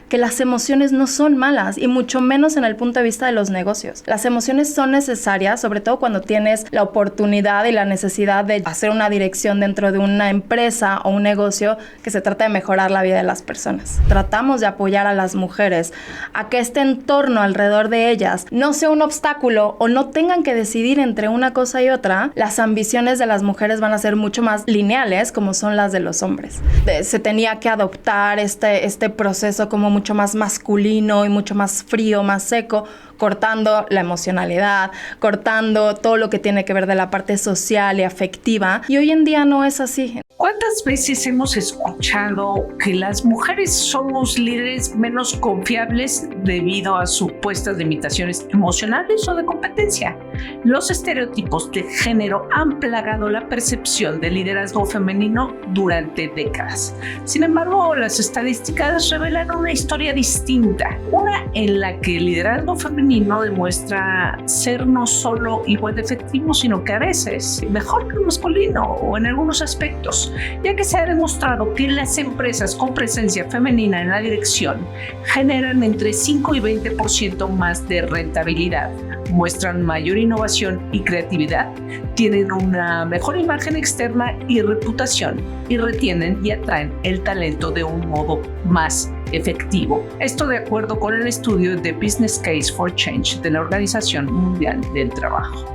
que las emociones no son malas y mucho menos en el punto de vista de los negocios. Las emociones son necesarias, sobre todo cuando tienes la oportunidad y la necesidad de hacer una dirección dentro de una empresa o un negocio que se trata de mejorar la vida de las personas. Tratamos de apoyar a las mujeres a que este entorno alrededor de ellas no sea un obstáculo o no tengan que decidir entre una cosa y otra. Las ambiciones de las mujeres van a ser mucho más lineales como son las de los hombres. Se tenía que adoptar este proceso como mucho más masculino y mucho más frío, más seco, cortando la emocionalidad, cortando todo lo que tiene que ver de la parte social y afectiva. Y hoy en día no es así. ¿Cuántas veces hemos escuchado que las mujeres somos líderes menos confiables debido a supuestas limitaciones emocionales o de competencia? Los estereotipos de género han plagado la percepción del liderazgo femenino durante décadas. Sin embargo, las estadísticas revelan una historia distinta, una en la que el liderazgo femenino demuestra ser no solo igual de efectivo, sino que a veces mejor que el masculino o en algunos aspectos, ya que se ha demostrado que las empresas con presencia femenina en la dirección generan entre 5 y 20% más de rentabilidad, muestran mayor innovación y creatividad, tienen una mejor imagen externa y reputación, y retienen y atraen el talento de un modo más efectivo. Esto de acuerdo con el estudio de Business Case for Change de la Organización Mundial del Trabajo.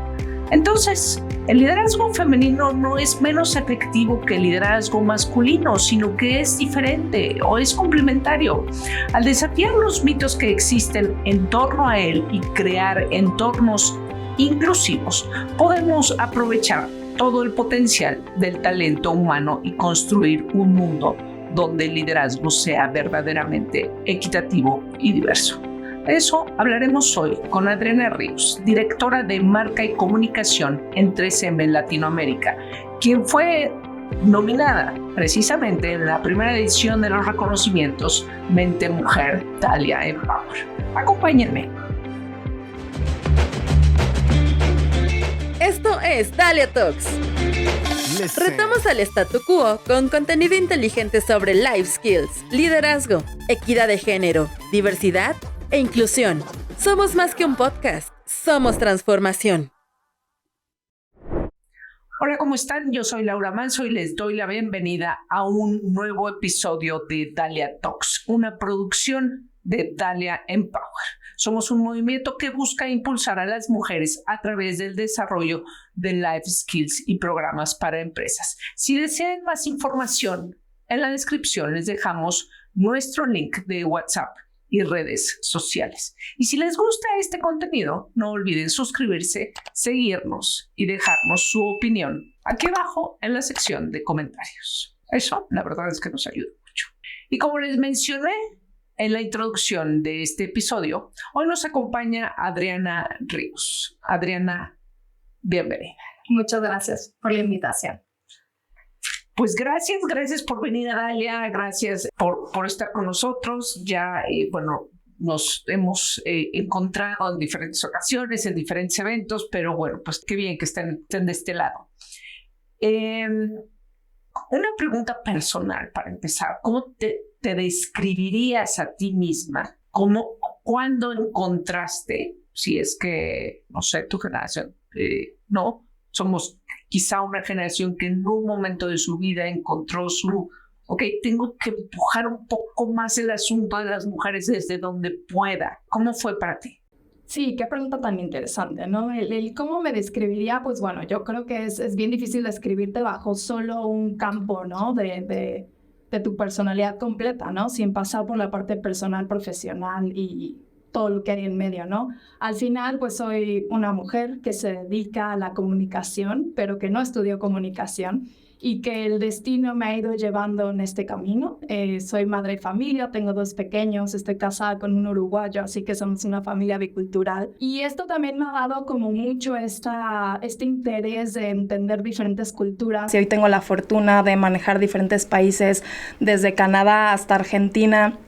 Entonces, el liderazgo femenino no es menos efectivo que el liderazgo masculino, sino que es diferente o es complementario. Al desafiar los mitos que existen en torno a él y crear entornos inclusivos, podemos aprovechar todo el potencial del talento humano y construir un mundo donde el liderazgo sea verdaderamente equitativo y diverso. De eso hablaremos hoy con Adriana Ríos, directora de Marca y Comunicación en 3M Latinoamérica, quien fue nominada precisamente en la primera edición de los reconocimientos Mente Mujer Thalia Empower. Acompáñenme. Esto es Thalia Talks. Retamos al statu quo con contenido inteligente sobre life skills, liderazgo, equidad de género, diversidad e inclusión. Somos más que un podcast, somos transformación. Hola, ¿cómo están? Yo soy Laura Manso y les doy la bienvenida a un nuevo episodio de Thalia Talks, una producción de Thalia Empower. Somos un movimiento que busca impulsar a las mujeres a través del desarrollo de life skills y programas para empresas. Si desean más información, en la descripción les dejamos nuestro link de WhatsApp y redes sociales. Y si les gusta este contenido, no olviden suscribirse, seguirnos y dejarnos su opinión aquí abajo en la sección de comentarios. Eso, la verdad es que nos ayuda mucho. Y como les mencioné en la introducción de este episodio, hoy nos acompaña Adriana Ríos. Adriana, bienvenida. Muchas gracias por la invitación. Pues gracias por venir a Thalia, gracias por estar con nosotros. Ya, nos hemos encontrado en diferentes ocasiones, en diferentes eventos, pero bueno, pues qué bien que estén de este lado. Una pregunta personal para empezar. ¿Cómo te describirías a ti misma? ¿Cuándo encontraste, si es que, no sé, tu generación, no? Somos quizá una generación que en un momento de su vida encontró tengo que empujar un poco más el asunto de las mujeres desde donde pueda. ¿Cómo fue para ti? Sí, qué pregunta tan interesante, ¿no? El cómo me describiría, pues bueno, yo creo que es bien difícil describirte bajo solo un campo, ¿no? De tu personalidad completa, ¿no? Sin pasar por la parte personal, profesional y todo lo que hay en medio, ¿no? Al final, pues soy una mujer que se dedica a la comunicación, pero que no estudió comunicación y que el destino me ha ido llevando en este camino. Soy madre de familia, tengo 2 pequeños, estoy casada con un uruguayo, así que somos una familia bicultural. Y esto también me ha dado como mucho este interés de entender diferentes culturas. Sí, hoy tengo la fortuna de manejar diferentes países, desde Canadá hasta Argentina.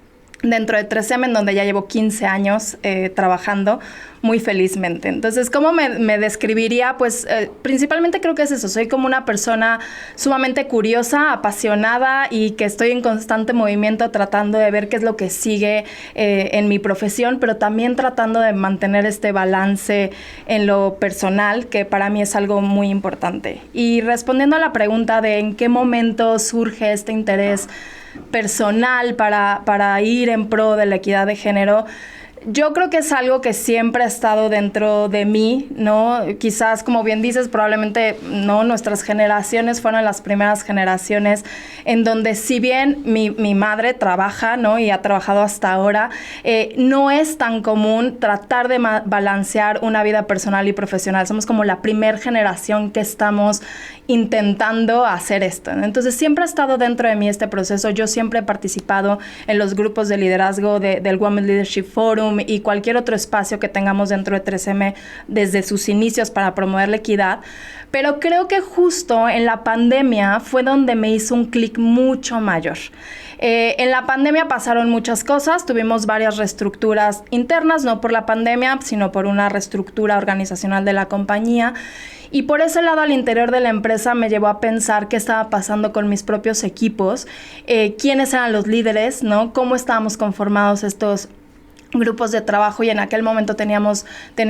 dentro de 3M, en donde ya llevo 15 años trabajando muy felizmente. Entonces, ¿cómo me describiría? Pues principalmente creo que es eso. Soy como una persona sumamente curiosa, apasionada y que estoy en constante movimiento tratando de ver qué es lo que sigue en mi profesión, pero también tratando de mantener este balance en lo personal, que para mí es algo muy importante. Y respondiendo a la pregunta de en qué momento surge este interés personal para ir en pro de la equidad de género, yo creo que es algo que siempre ha estado dentro de mí, ¿no? Quizás, como bien dices, probablemente no, nuestras generaciones fueron las primeras generaciones en donde, si bien mi madre trabaja, ¿no? Y ha trabajado hasta ahora, no es tan común tratar de balancear una vida personal y profesional. Somos como la primer generación que estamos intentando hacer esto, ¿no? Entonces, siempre ha estado dentro de mí este proceso. Yo siempre he participado en los grupos de liderazgo del Women Leadership Forum y cualquier otro espacio que tengamos dentro de 3M desde sus inicios para promover la equidad, pero creo que justo en la pandemia fue donde me hizo un clic mucho mayor. En la pandemia pasaron muchas cosas, tuvimos varias reestructuras internas, no por la pandemia, sino por una reestructura organizacional de la compañía. Y por ese lado, al interior de la empresa, me llevó a pensar qué estaba pasando con mis propios equipos, quiénes eran los líderes, ¿no? Cómo estábamos conformados estos grupos de trabajo, y en aquel momento tenía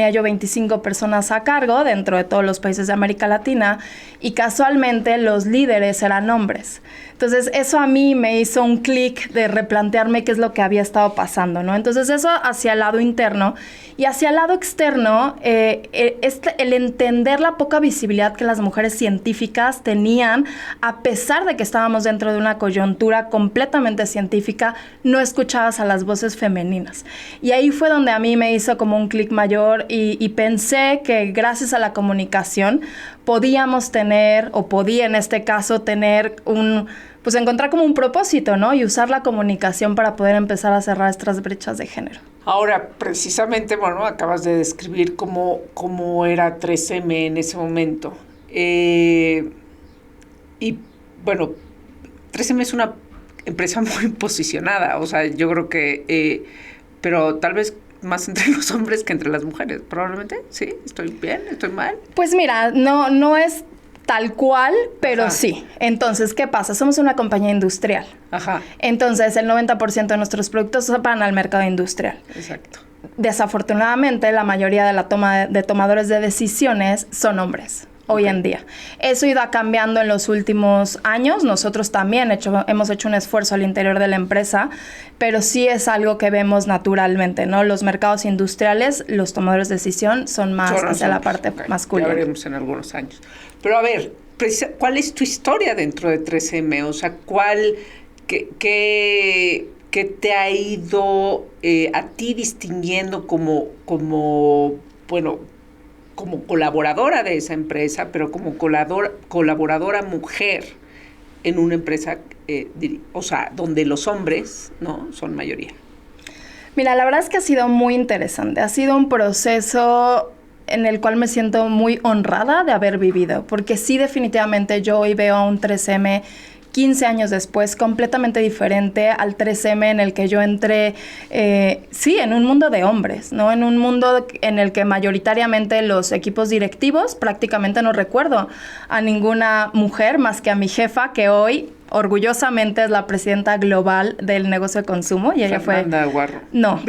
yo 25 personas a cargo dentro de todos los países de América Latina, y casualmente los líderes eran hombres. Entonces, eso a mí me hizo un clic de replantearme qué es lo que había estado pasando, ¿no? Entonces, eso hacia el lado interno. Y hacia el lado externo, el entender la poca visibilidad que las mujeres científicas tenían, a pesar de que estábamos dentro de una coyuntura completamente científica, no escuchabas a las voces femeninas. Y ahí fue donde a mí me hizo como un clic mayor y pensé que gracias a la comunicación podíamos tener, o podía en este caso tener pues encontrar como un propósito, ¿no? Y usar la comunicación para poder empezar a cerrar estas brechas de género. Ahora, precisamente, bueno, acabas de describir cómo era 3M en ese momento. Y bueno, 3M es una empresa muy posicionada, o sea, yo creo que, pero tal vez más entre los hombres que entre las mujeres, probablemente. ¿Sí? ¿Estoy bien? ¿Estoy mal? Pues mira, no es tal cual, pero ajá, sí. Entonces, ¿qué pasa? Somos una compañía industrial. Ajá. Entonces, el 90% de nuestros productos se van al mercado industrial. Exacto. Desafortunadamente, la mayoría de la de tomadores de decisiones son hombres. Hoy en día. Eso ha ido cambiando en los últimos años. Nosotros también hemos hecho un esfuerzo al interior de la empresa, pero sí es algo que vemos naturalmente, ¿no? Los mercados industriales, los tomadores de decisión son más hacia la parte masculina. Ya veremos en algunos años. Pero a ver, ¿cuál es tu historia dentro de 3M? O sea, ¿qué te ha ido a ti distinguiendo como colaboradora de esa empresa, pero como colaboradora mujer en una empresa, o sea, donde los hombres, ¿no?, son mayoría? Mira, la verdad es que ha sido muy interesante. Ha sido un proceso en el cual me siento muy honrada de haber vivido, porque sí, definitivamente yo hoy veo a un 3M 15 años después, completamente diferente al 3M en el que yo entré, sí, en un mundo de hombres, ¿no? En un mundo en el que mayoritariamente los equipos directivos, prácticamente no recuerdo a ninguna mujer más que a mi jefa, que hoy orgullosamente es la presidenta global del negocio de consumo, y ella Fernanda Guarro. No,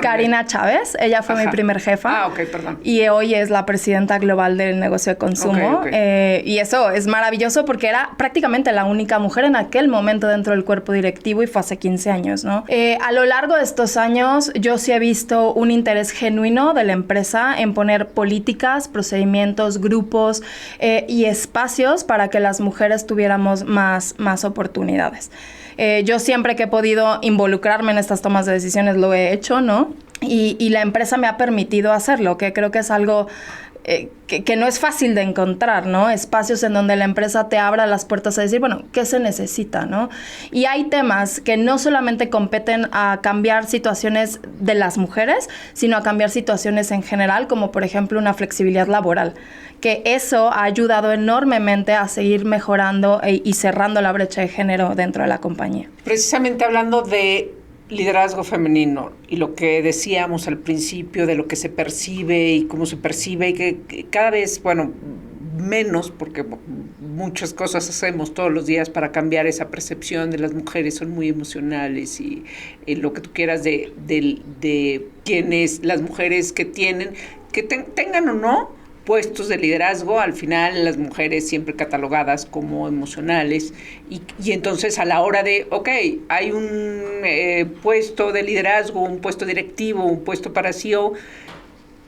Karina Chávez, ella fue mi primer jefa. Perdón. Y hoy es la presidenta global del negocio de consumo. Y eso es maravilloso porque era prácticamente la única mujer en aquel momento dentro del cuerpo directivo, y fue hace 15 años, ¿no? A lo largo de estos años, yo sí he visto un interés genuino de la empresa en poner políticas, procedimientos, grupos y espacios para que las mujeres tuviéramos más oportunidades. Yo siempre que he podido involucrarme en estas tomas de decisiones lo he hecho, ¿no? Y la empresa me ha permitido hacerlo, que creo que es algo que no es fácil de encontrar, ¿no? Espacios en donde la empresa te abra las puertas a decir, bueno, ¿qué se necesita, no? Y hay temas que no solamente competen a cambiar situaciones de las mujeres, sino a cambiar situaciones en general, como por ejemplo una flexibilidad laboral, que eso ha ayudado enormemente a seguir mejorando y cerrando la brecha de género dentro de la compañía. Precisamente hablando de liderazgo femenino y lo que decíamos al principio de lo que se percibe y cómo se percibe y que cada vez, bueno, menos, porque muchas cosas hacemos todos los días para cambiar esa percepción de las mujeres, son muy emocionales y lo que tú quieras de quienes, las mujeres que tienen, que tengan o no puestos de liderazgo, al final las mujeres siempre catalogadas como emocionales y entonces a la hora de, hay un puesto de liderazgo, un puesto directivo, un puesto para CEO,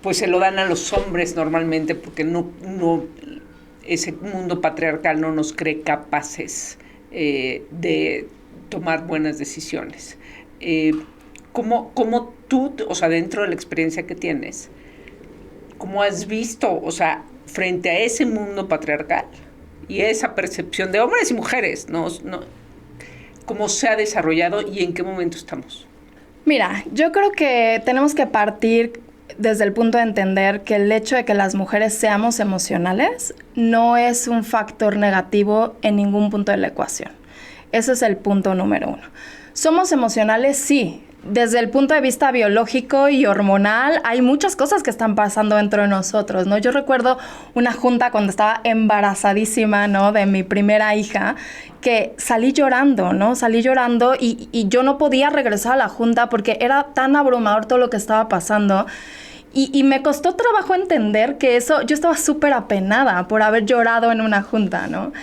pues se lo dan a los hombres normalmente porque no ese mundo patriarcal no nos cree capaces de tomar buenas decisiones. ¿Cómo tú, o sea, dentro de la experiencia que tienes, cómo has visto, o sea, frente a ese mundo patriarcal y esa percepción de hombres y mujeres, cómo se ha desarrollado y en qué momento estamos? Mira, yo creo que tenemos que partir desde el punto de entender que el hecho de que las mujeres seamos emocionales no es un factor negativo en ningún punto de la ecuación. Ese es el punto número 1. ¿Somos emocionales? Sí. Desde el punto de vista biológico y hormonal, hay muchas cosas que están pasando dentro de nosotros, ¿no? Yo recuerdo una junta cuando estaba embarazadísima, ¿no? De mi primera hija, que salí llorando, ¿no? Salí llorando y yo no podía regresar a la junta porque era tan abrumador todo lo que estaba pasando. Y me costó trabajo entender que eso, yo estaba súper apenada por haber llorado en una junta, ¿no?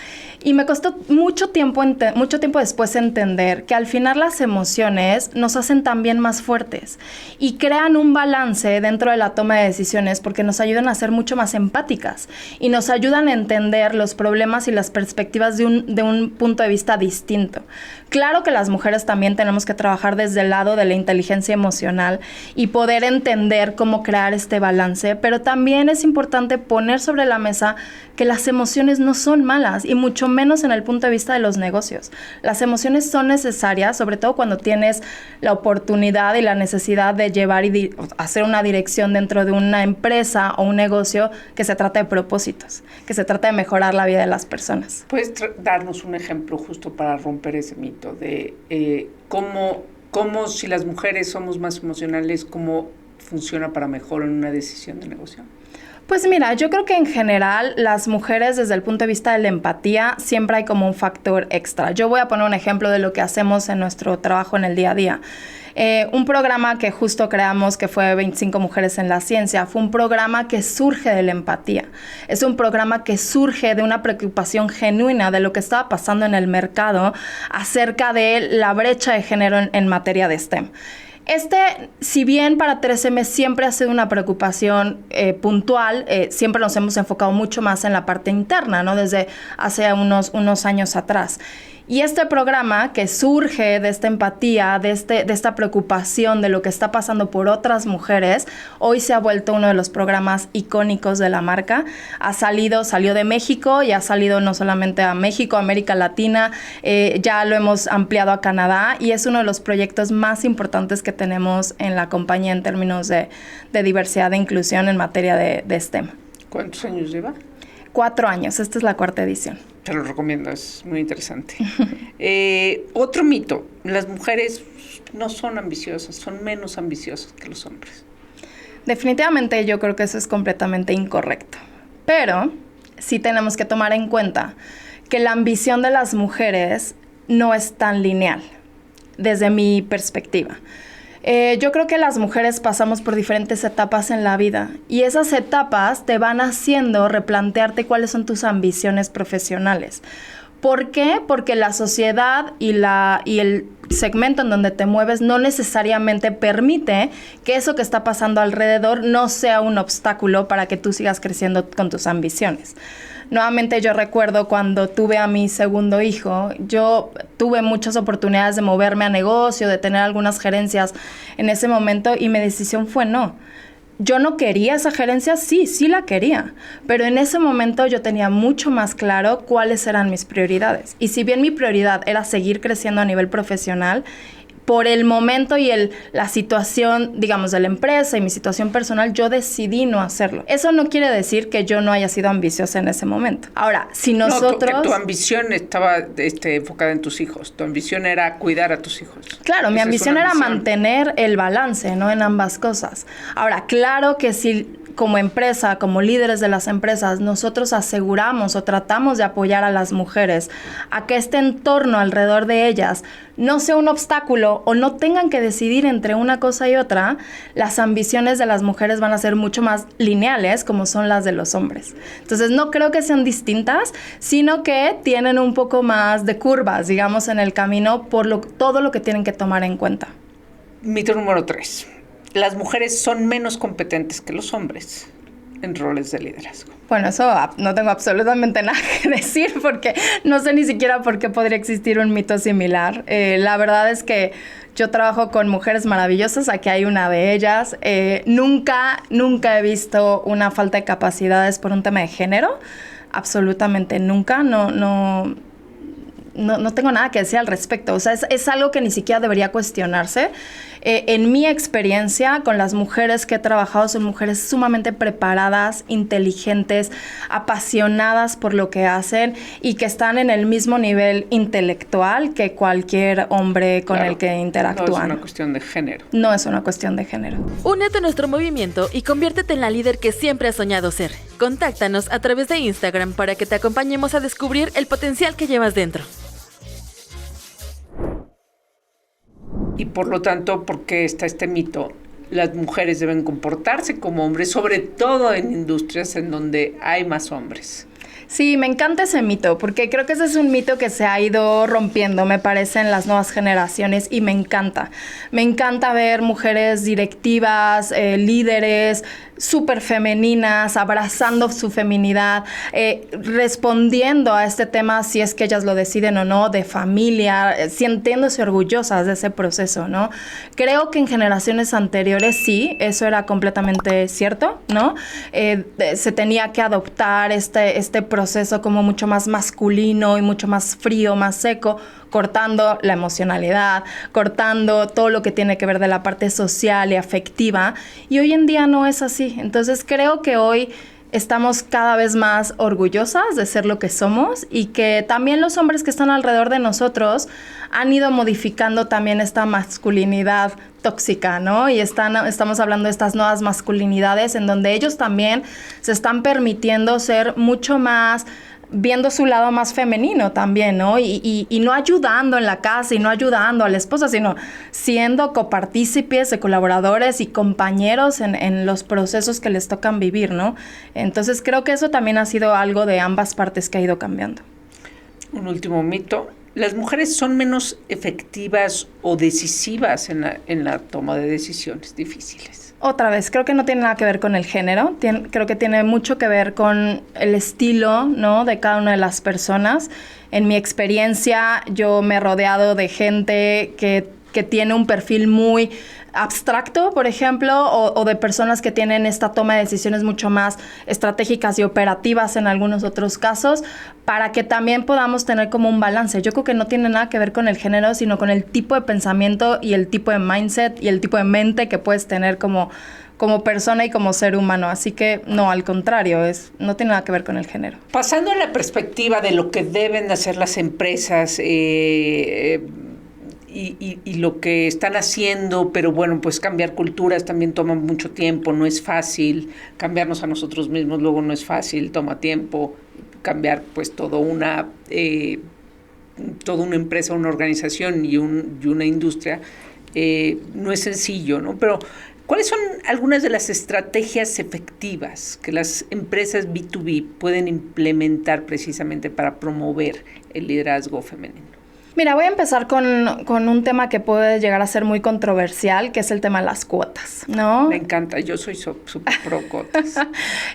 Y me costó mucho tiempo después entender que al final las emociones nos hacen también más fuertes y crean un balance dentro de la toma de decisiones porque nos ayudan a ser mucho más empáticas y nos ayudan a entender los problemas y las perspectivas de un punto de vista distinto. Claro que las mujeres también tenemos que trabajar desde el lado de la inteligencia emocional y poder entender cómo crear este balance, pero también es importante poner sobre la mesa que las emociones no son malas y mucho menos en el punto de vista de los negocios. Las emociones son necesarias, sobre todo cuando tienes la oportunidad y la necesidad de llevar y hacer una dirección dentro de una empresa o un negocio que se trata de propósitos, que se trata de mejorar la vida de las personas. ¿Puedes darnos un ejemplo justo para romper ese mito de cómo si las mujeres somos más emocionales, cómo funciona para mejor en una decisión de negocio? Pues mira, yo creo que en general las mujeres desde el punto de vista de la empatía siempre hay como un factor extra. Yo voy a poner un ejemplo de lo que hacemos en nuestro trabajo en el día a día. Un programa que justo creamos que fue 25 Mujeres en la Ciencia, fue un programa que surge de la empatía. Es un programa que surge de una preocupación genuina de lo que estaba pasando en el mercado acerca de la brecha de género en materia de STEM. Si bien para 13M siempre ha sido una preocupación puntual, siempre nos hemos enfocado mucho más en la parte interna, ¿no? Desde hace unos años atrás. Y este programa que surge de esta empatía, de esta preocupación de lo que está pasando por otras mujeres, hoy se ha vuelto uno de los programas icónicos de la marca. Salió de México y ha salido no solamente a México, América Latina, ya lo hemos ampliado a Canadá y es uno de los proyectos más importantes que tenemos en la compañía en términos de diversidad e inclusión en materia de STEM. ¿Cuántos años lleva? 4 años, esta es la 4ª edición. Te lo recomiendo, es muy interesante. Otro mito, las mujeres no son ambiciosas, son menos ambiciosas que los hombres. Definitivamente yo creo que eso es completamente incorrecto. Pero sí tenemos que tomar en cuenta que la ambición de las mujeres no es tan lineal, desde mi perspectiva. Yo creo que las mujeres pasamos por diferentes etapas en la vida y esas etapas te van haciendo replantearte cuáles son tus ambiciones profesionales. ¿Por qué? Porque la sociedad y el segmento en donde te mueves no necesariamente permite que eso que está pasando alrededor no sea un obstáculo para que tú sigas creciendo con tus ambiciones. Nuevamente yo recuerdo cuando tuve a mi segundo hijo, yo tuve muchas oportunidades de moverme a negocio, de tener algunas gerencias en ese momento y mi decisión fue no. Yo no quería esa gerencia, sí la quería, pero en ese momento yo tenía mucho más claro cuáles eran mis prioridades. Y si bien mi prioridad era seguir creciendo a nivel profesional, por el momento y la situación, digamos, de la empresa y mi situación personal, yo decidí no hacerlo. Eso no quiere decir que yo no haya sido ambiciosa en ese momento. Ahora, si nosotros... No, tu ambición estaba enfocada en tus hijos. Tu ambición era cuidar a tus hijos. Claro, mi ambición era mantener el balance, ¿no? En ambas cosas. Ahora, claro que si como empresa, como líderes de las empresas, nosotros aseguramos o tratamos de apoyar a las mujeres a que este entorno alrededor de ellas no sea un obstáculo o no tengan que decidir entre una cosa y otra, las ambiciones de las mujeres van a ser mucho más lineales como son las de los hombres. Entonces no creo que sean distintas, sino que tienen un poco más de curvas, digamos, en el camino por todo lo que tienen que tomar en cuenta. Mito número 3. Las mujeres son menos competentes que los hombres en roles de liderazgo. Bueno, eso no tengo absolutamente nada que decir porque no sé ni siquiera por qué podría existir un mito similar. La verdad es que yo trabajo con mujeres maravillosas, aquí hay una de ellas. Nunca he visto una falta de capacidades por un tema de género, absolutamente nunca, no tengo nada que decir al respecto. O sea, es algo que ni siquiera debería cuestionarse. En mi experiencia con las mujeres que he trabajado, son mujeres sumamente preparadas, inteligentes, apasionadas por lo que hacen y que están en el mismo nivel intelectual que cualquier hombre con el que interactúan. No es una cuestión de género. No es una cuestión de género. Únete a nuestro movimiento y conviértete en la líder que siempre has soñado ser. Contáctanos a través de Instagram para que te acompañemos a descubrir el potencial que llevas dentro. Y por lo tanto, ¿por qué está este mito? Las mujeres deben comportarse como hombres, sobre todo en industrias en donde hay más hombres. Sí, me encanta ese mito, porque creo que ese es un mito que se ha ido rompiendo, me parece, en las nuevas generaciones, y me encanta. Me encanta ver mujeres directivas, líderes, súper femeninas, abrazando su feminidad, respondiendo a este tema, si es que ellas lo deciden o no, de familia, sintiéndose orgullosas de ese proceso, ¿no? Creo que en generaciones anteriores sí, eso era completamente cierto, ¿no? Se tenía que adoptar este proceso como mucho más masculino y mucho más frío, más seco, cortando la emocionalidad, cortando todo lo que tiene que ver de la parte social y afectiva, y hoy en día no es así. Entonces creo que hoy estamos cada vez más orgullosas de ser lo que somos y que también los hombres que están alrededor de nosotros han ido modificando también esta masculinidad tóxica, ¿no? Y estamos hablando de estas nuevas masculinidades en donde ellos también se están permitiendo ser mucho más, viendo su lado más femenino también, ¿no? Y no ayudando en la casa y no ayudando a la esposa, sino siendo copartícipes, colaboradores y compañeros en los procesos que les tocan vivir, ¿no? Entonces creo que eso también ha sido algo de ambas partes que ha ido cambiando. Un último mito. ¿Las mujeres son menos efectivas o decisivas en la toma de decisiones difíciles? Otra vez, creo que no tiene nada que ver con el género, creo que tiene mucho que ver con el estilo, ¿no?, de cada una de las personas. En mi experiencia, yo me he rodeado de gente que tiene un perfil muy abstracto, por ejemplo, o de personas que tienen esta toma de decisiones mucho más estratégicas y operativas en algunos otros casos, para que también podamos tener como un balance. Yo creo que no tiene nada que ver con el género, sino con el tipo de pensamiento y el tipo de mindset y el tipo de mente que puedes tener como persona y como ser humano. Así que no, al contrario, no tiene nada que ver con el género. Pasando a la perspectiva de lo que deben hacer las empresas, y lo que están haciendo, pero bueno, pues cambiar culturas también toma mucho tiempo, no es fácil, cambiarnos a nosotros mismos luego no es fácil, toma tiempo, cambiar pues toda una empresa, una organización y una industria, no es sencillo, ¿no? Pero ¿cuáles son algunas de las estrategias efectivas que las empresas B2B pueden implementar precisamente para promover el liderazgo femenino? Mira, voy a empezar con un tema que puede llegar a ser muy controversial, que es el tema de las cuotas, ¿no? Me encanta, yo soy súper pro cuotas.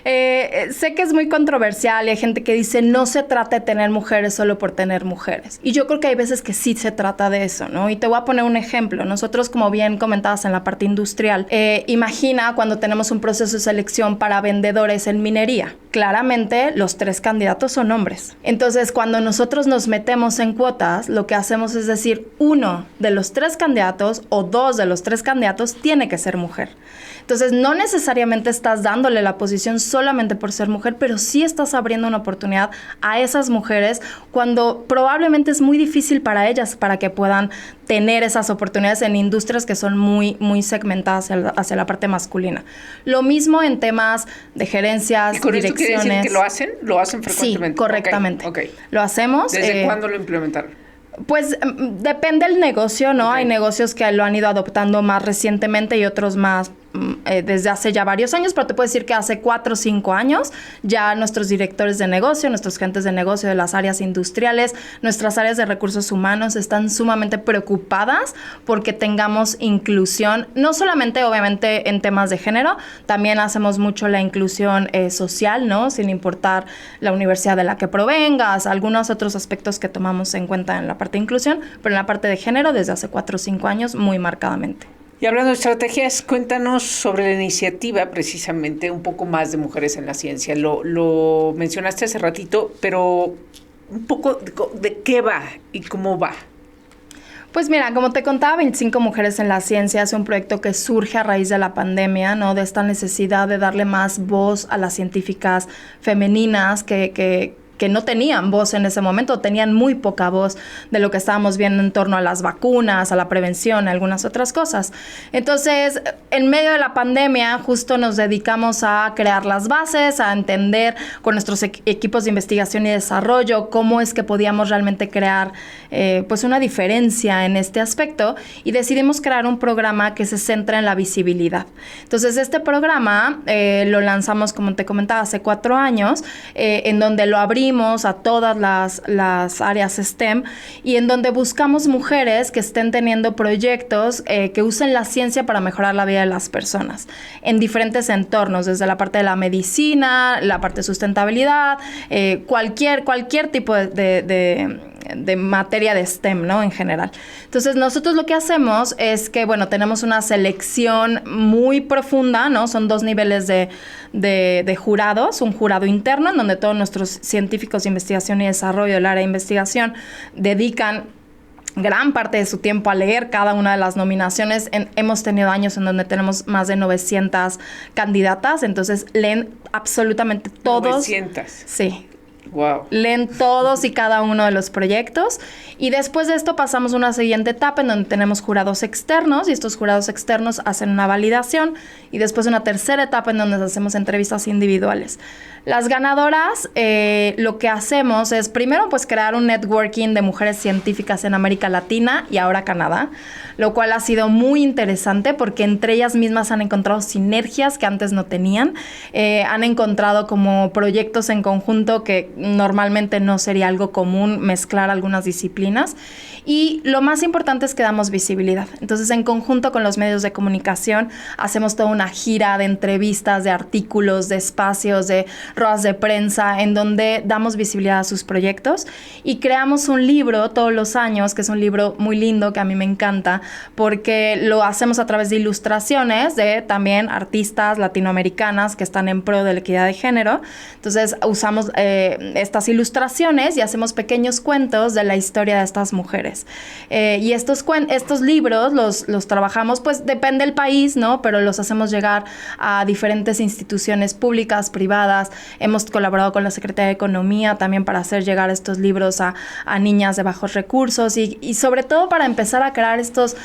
Sé que es muy controversial y hay gente que dice no se trata de tener mujeres solo por tener mujeres. Y yo creo que hay veces que sí se trata de eso, ¿no? Y te voy a poner un ejemplo. Nosotros, como bien comentabas en la parte industrial, imagina cuando tenemos un proceso de selección para vendedores en minería. Claramente, los 3 candidatos son hombres. Entonces, cuando nosotros nos metemos en cuotas, lo que que hacemos es decir, 1 de los 3 candidatos o 2 de los 3 candidatos tiene que ser mujer. Entonces, no necesariamente estás dándole la posición solamente por ser mujer, pero sí estás abriendo una oportunidad a esas mujeres cuando probablemente es muy difícil para ellas para que puedan tener esas oportunidades en industrias que son muy, muy segmentadas hacia la parte masculina. Lo mismo en temas de gerencias, ¿Y con direcciones. esto quiere decir que lo hacen? ¿Lo hacen frecuentemente? Sí, correctamente. Okay. Lo hacemos. ¿Desde cuándo lo implementaron? Pues depende del negocio, ¿no? Okay. Hay negocios que lo han ido adoptando más recientemente y otros más desde hace ya varios años, pero te puedo decir que hace 4 o 5 años ya nuestros directores de negocio, nuestros gentes de negocio de las áreas industriales, nuestras áreas de recursos humanos están sumamente preocupadas porque tengamos inclusión, no solamente obviamente en temas de género, también hacemos mucho la inclusión social, ¿no? Sin importar la universidad de la que provengas, algunos otros aspectos que tomamos en cuenta en la parte de inclusión, pero en la parte de género desde hace 4 o 5 años muy marcadamente. Y hablando de estrategias, cuéntanos sobre la iniciativa, precisamente, un poco más de mujeres en la ciencia. Lo mencionaste hace ratito, pero un poco de qué va y cómo va. Pues mira, como te contaba, 25 Mujeres en la Ciencia es un proyecto que surge a raíz de la pandemia, ¿no? De esta necesidad de darle más voz a las científicas femeninas que no tenían voz en ese momento, tenían muy poca voz de lo que estábamos viendo en torno a las vacunas, a la prevención, a algunas otras cosas. Entonces, en medio de la pandemia, justo nos dedicamos a crear las bases, a entender con nuestros equipos de investigación y desarrollo cómo es que podíamos realmente crear pues una diferencia en este aspecto y decidimos crear un programa que se centra en la visibilidad. Entonces, este programa lo lanzamos, como te comentaba, hace 4 años, en donde lo abrimos a todas las áreas STEM y en donde buscamos mujeres que estén teniendo proyectos que usen la ciencia para mejorar la vida de las personas en diferentes entornos, desde la parte de la medicina, la parte de sustentabilidad, cualquier tipo de materia de STEM, ¿no? En general. Entonces, nosotros lo que hacemos es que, bueno, tenemos una selección muy profunda, ¿no? Son 2 niveles de jurados, un jurado interno, en donde todos nuestros científicos de investigación y desarrollo del área de investigación dedican gran parte de su tiempo a leer cada una de las nominaciones. Hemos tenido años en donde tenemos más de 900 candidatas, entonces leen absolutamente todos. 900. Sí. Wow. Leen todos y cada uno de los proyectos y después de esto pasamos a una siguiente etapa en donde tenemos jurados externos y estos jurados externos hacen una validación y después una tercera etapa en donde hacemos entrevistas individuales. Las ganadoras, lo que hacemos es primero pues crear un networking de mujeres científicas en América Latina y ahora Canadá, lo cual ha sido muy interesante porque entre ellas mismas han encontrado sinergias que antes no tenían, han encontrado como proyectos en conjunto que normalmente no sería algo común mezclar algunas disciplinas y lo más importante es que damos visibilidad. Entonces, en conjunto con los medios de comunicación, hacemos toda una gira de entrevistas, de artículos, de espacios, de ruedas de prensa, en donde damos visibilidad a sus proyectos y creamos un libro todos los años, que es un libro muy lindo, que a mí me encanta, porque lo hacemos a través de ilustraciones de también artistas latinoamericanas que están en pro de la equidad de género. Entonces, usamos estas ilustraciones y hacemos pequeños cuentos de la historia de estas mujeres. Y estos libros los trabajamos, pues depende del país, ¿no? Pero los hacemos llegar a diferentes instituciones públicas, privadas. Hemos colaborado con la Secretaría de Economía también para hacer llegar estos libros a niñas de bajos recursos y sobre todo para empezar a crear estos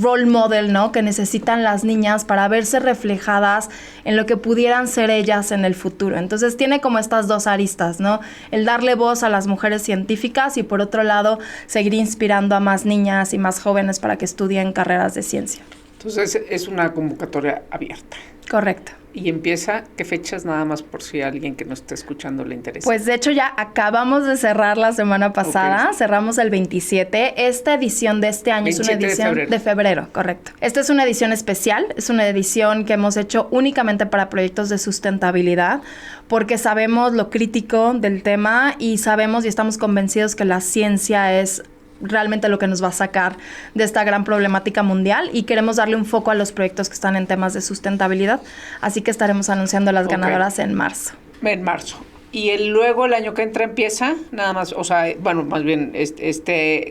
role model, ¿no? Que necesitan las niñas para verse reflejadas en lo que pudieran ser ellas en el futuro. Entonces tiene como estas 2 aristas, ¿no? El darle voz a las mujeres científicas y por otro lado seguir inspirando a más niñas y más jóvenes para que estudien carreras de ciencia. Entonces es una convocatoria abierta. Correcto. Y empieza, ¿qué fechas nada más por si a alguien que nos está escuchando le interesa? Pues de hecho ya acabamos de cerrar la semana pasada, okay. Cerramos el 27. Esta edición de este año es una edición de febrero, correcto. Esta es una edición especial, es una edición que hemos hecho únicamente para proyectos de sustentabilidad, porque sabemos lo crítico del tema y sabemos y estamos convencidos que la ciencia es realmente lo que nos va a sacar de esta gran problemática mundial y queremos darle un foco a los proyectos que están en temas de sustentabilidad, así que estaremos anunciando las ganadoras en marzo. En marzo. luego el año que entra empieza, nada más, o sea, bueno, más bien,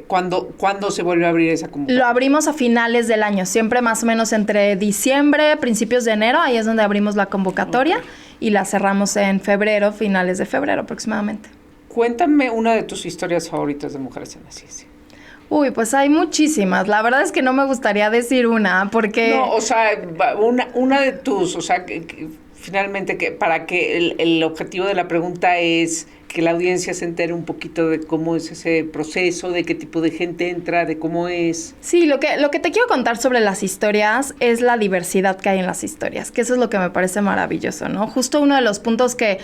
¿cuándo se vuelve a abrir esa convocatoria? Lo abrimos a finales del año, siempre más o menos entre diciembre, principios de enero, ahí es donde abrimos la convocatoria y la cerramos en febrero, finales de febrero aproximadamente. Cuéntame una de tus historias favoritas de mujeres en la ciencia. Uy, pues hay muchísimas. La verdad es que no me gustaría decir una, porque... No, o sea, una de tus, o sea, finalmente, para que el objetivo de la pregunta es que la audiencia se entere un poquito de cómo es ese proceso, de qué tipo de gente entra, de cómo es. Sí, lo que te quiero contar sobre las historias es la diversidad que hay en las historias, que eso es lo que me parece maravilloso, ¿no? Justo uno de los puntos que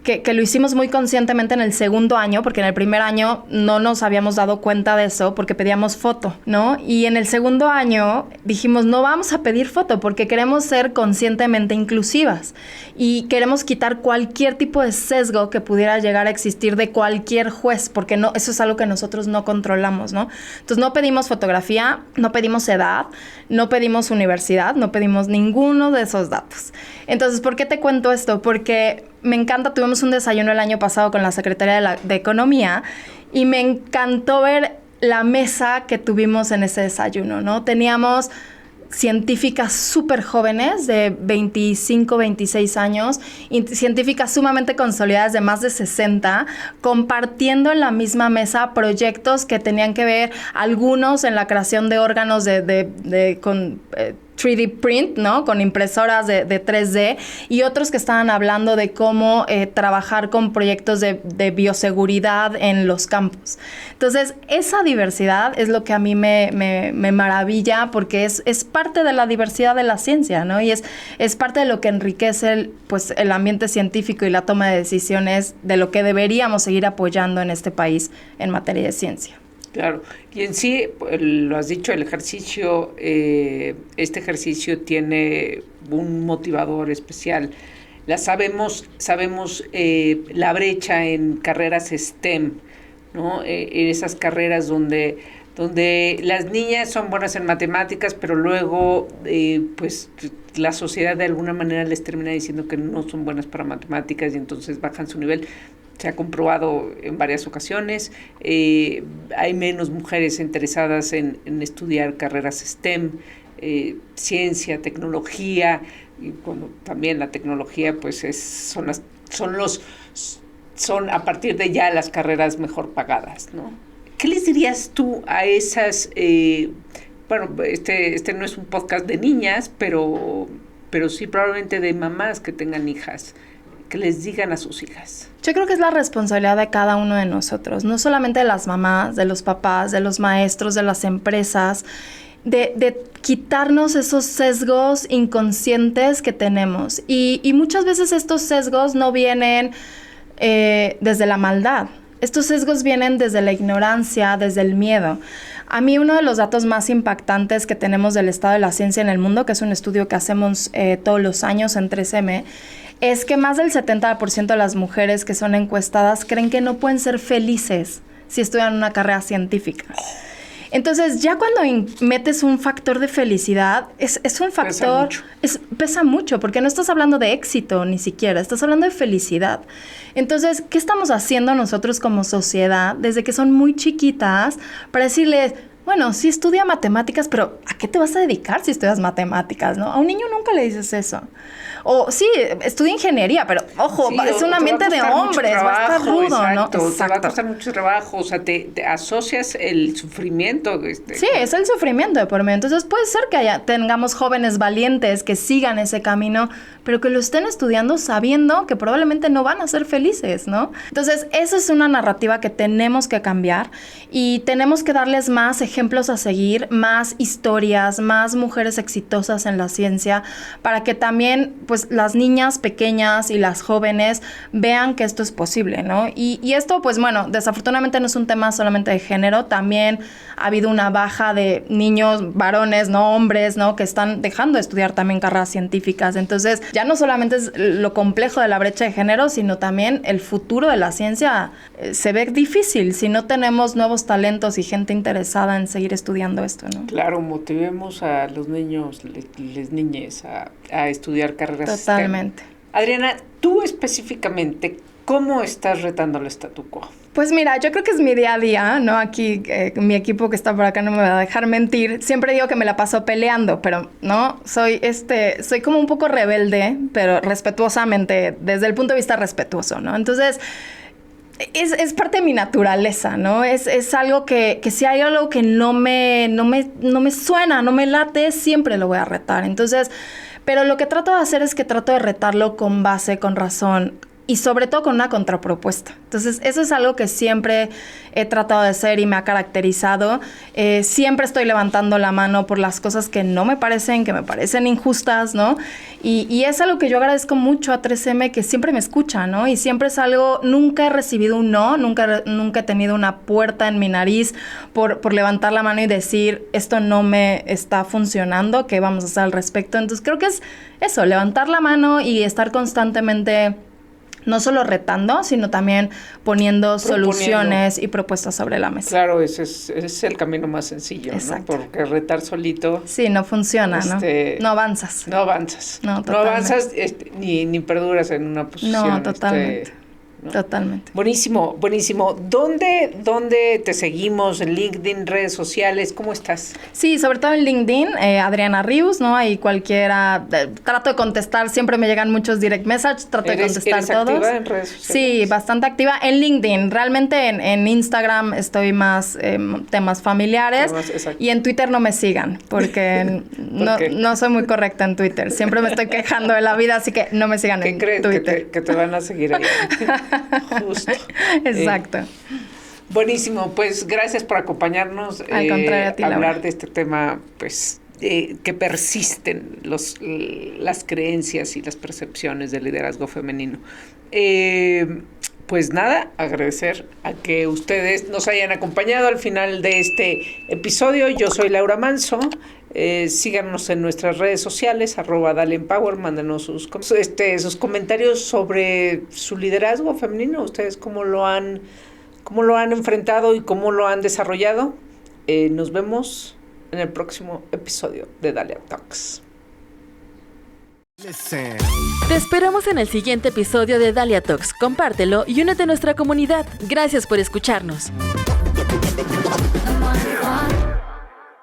lo hicimos muy conscientemente en el segundo año, porque en el primer año no nos habíamos dado cuenta de eso porque pedíamos foto, ¿no? Y en el segundo año dijimos, no vamos a pedir foto porque queremos ser conscientemente inclusivas y queremos quitar cualquier tipo de sesgo que pudiera llegar a existir de cualquier juez, porque no, eso es algo que nosotros no controlamos, ¿no? Entonces no pedimos fotografía, no pedimos edad, no pedimos universidad, no pedimos ninguno de esos datos. Entonces, ¿por qué te cuento esto? Porque me encanta, tuvimos un desayuno el año pasado con la Secretaría de Economía y me encantó ver la mesa que tuvimos en ese desayuno, ¿no? Teníamos científicas súper jóvenes de 25, 26 años, y científicas sumamente consolidadas de más de 60, compartiendo en la misma mesa proyectos que tenían que ver, algunos en la creación de órganos con 3D print, ¿no? Con impresoras de 3D, y otros que estaban hablando de cómo trabajar con proyectos de bioseguridad en los campos. Entonces, esa diversidad es lo que a mí me maravilla, porque es parte de la diversidad de la ciencia, ¿no? Y es parte de lo que enriquece el ambiente científico y la toma de decisiones de lo que deberíamos seguir apoyando en este país en materia de ciencia. Claro, y en sí, lo has dicho, el ejercicio, este ejercicio tiene un motivador especial. Sabemos la brecha en carreras STEM, ¿no? En esas carreras donde las niñas son buenas en matemáticas, pero luego pues la sociedad de alguna manera les termina diciendo que no son buenas para matemáticas y entonces bajan su nivel. Se ha comprobado en varias ocasiones. Hay menos mujeres interesadas en estudiar carreras STEM, ciencia, tecnología, y bueno, también la tecnología pues son a partir de ya las carreras mejor pagadas, ¿no? ¿Qué les dirías tú a esas, bueno, este no es un podcast de niñas, pero sí probablemente de mamás que tengan hijas, que les digan a sus hijas? Yo creo que es la responsabilidad de cada uno de nosotros, no solamente de las mamás, de los papás, de los maestros, de las empresas, de quitarnos esos sesgos inconscientes que tenemos. Y muchas veces estos sesgos no vienen desde la maldad. Estos sesgos vienen desde la ignorancia, desde el miedo. A mí uno de los datos más impactantes que tenemos del estado de la ciencia en el mundo, que es un estudio que hacemos todos los años en 3M, es que más del 70% de las mujeres que son encuestadas creen que no pueden ser felices si estudian una carrera científica. Entonces, ya cuando metes un factor de felicidad, es un factor... Pesa mucho, porque no estás hablando de éxito ni siquiera, estás hablando de felicidad. Entonces, ¿qué estamos haciendo nosotros como sociedad desde que son muy chiquitas para decirles... Bueno, sí estudia matemáticas, pero ¿a qué te vas a dedicar si estudias matemáticas, no? A un niño nunca le dices eso. O sí, estudia ingeniería, pero ojo, sí, es un ambiente de hombres, va a estar rudo, exacto, ¿no? Exacto. Te va a costar mucho trabajo, o sea, te asocias el sufrimiento. Sí, es el sufrimiento de por medio. Entonces puede ser que tengamos jóvenes valientes que sigan ese camino, pero que lo estén estudiando sabiendo que probablemente no van a ser felices, ¿no? Entonces, esa es una narrativa que tenemos que cambiar y tenemos que darles más ejemplos a seguir, más historias, más mujeres exitosas en la ciencia, para que también, pues, las niñas pequeñas y las jóvenes vean que esto es posible, ¿no? Y esto, pues, bueno, desafortunadamente no es un tema solamente de género, también ha habido una baja de niños, varones, no hombres, ¿no? Que están dejando de estudiar también carreras científicas. Entonces, ya no solamente es lo complejo de la brecha de género, sino también el futuro de la ciencia se ve difícil si no tenemos nuevos talentos y gente interesada en seguir estudiando esto, ¿no? Claro, motivemos a los niños, les niñes a estudiar carreras Totalmente. STEM. Adriana, tú específicamente, ¿Cómo estás retando el statu quo? Pues mira, yo creo que es mi día a día, ¿no? Aquí mi equipo que está por acá no me va a dejar mentir. Siempre digo que me la paso peleando, pero no, soy como un poco rebelde, pero respetuosamente, desde el punto de vista respetuoso, ¿no? Entonces, es parte de mi naturaleza, ¿no? Es algo que si hay algo que no me suena, no me late, siempre lo voy a retar. Entonces, pero lo que trato de hacer es que trato de retarlo con base, con razón, y sobre todo con una contrapropuesta. Entonces, eso es algo que siempre he tratado de hacer y me ha caracterizado. Siempre estoy levantando la mano por las cosas que no me parecen, que me parecen injustas, ¿no? Y es algo que yo agradezco mucho a 3M, que siempre me escucha, ¿no? Y siempre es algo, nunca he recibido un no, nunca he tenido una puerta en mi nariz por levantar la mano y decir, esto no me está funcionando, ¿qué vamos a hacer al respecto? Entonces, creo que es eso, levantar la mano y estar constantemente no solo retando, sino también poniendo soluciones y propuestas sobre la mesa. Claro, ese es el camino más sencillo, exacto, ¿no? Porque retar solito... Sí, no funciona, ¿no? No avanzas. No avanzas. No, no avanzas ni perduras en una posición. No, totalmente. ¿no? Totalmente. Buenísimo, buenísimo. ¿Dónde te seguimos? ¿En LinkedIn, redes sociales? ¿Cómo estás? Sí, sobre todo en LinkedIn, Adriana Ríos, ¿no? Ahí cualquiera, trato de contestar, siempre me llegan muchos direct messages, trato de contestar ¿Eres todos. activa en redes sociales? Sí, bastante activa. En LinkedIn, realmente en Instagram estoy más temas familiares. Y en Twitter no me sigan, porque no soy muy correcta en Twitter. Siempre me estoy quejando de la vida, así que no me sigan en Twitter. ¿Qué crees? Que te van a seguir ahí. Justo. Exacto. Buenísimo, pues gracias por acompañarnos. Al contrario, a ti, hablar Laura. de este tema, pues, que persisten las creencias y las percepciones del liderazgo femenino. Pues nada, agradecer a que ustedes nos hayan acompañado al final de este episodio. Yo soy Laura Manso. Síganos en nuestras redes sociales, @DaleEmpower, mándenos sus comentarios sobre su liderazgo femenino. Ustedes cómo lo han enfrentado y cómo lo han desarrollado. Nos vemos en el próximo episodio de Dalia Talks. Te esperamos en el siguiente episodio de Dalia Talks. Compártelo y únete a nuestra comunidad. Gracias por escucharnos.